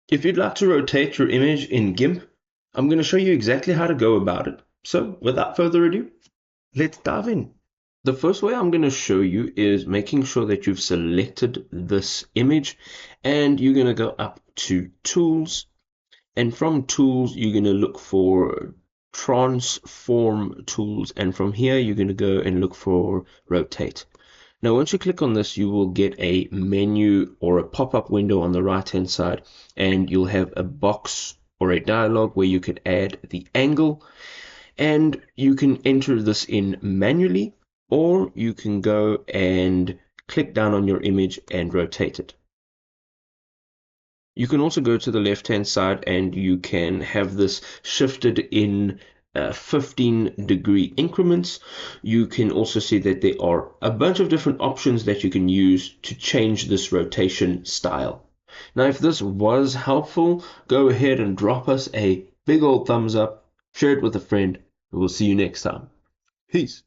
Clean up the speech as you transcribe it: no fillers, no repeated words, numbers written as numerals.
If you'd like to rotate your image in Gimp, I'm going to show you exactly how to go about it. So without further ado, let's dive in. The first way I'm going to show you is making sure that you've selected this image, and you're going to go up to Tools, and from Tools you're going to look for Transform Tools, and from here you're going to go and look for Rotate. Now, once you click on this, you will get a menu or a pop-up window on the right-hand side, and you'll have a box or a dialog where you can add the angle, and you can enter this in manually, or you can go and click down on your image and rotate it. You can also go to the left-hand side and you can have this shifted in 15-degree increments. You can also see that there are a bunch of different options that you can use to change this rotation style. Now, if this was helpful, go ahead and drop us a big old thumbs up, share it with a friend, and we'll see you next time. Peace.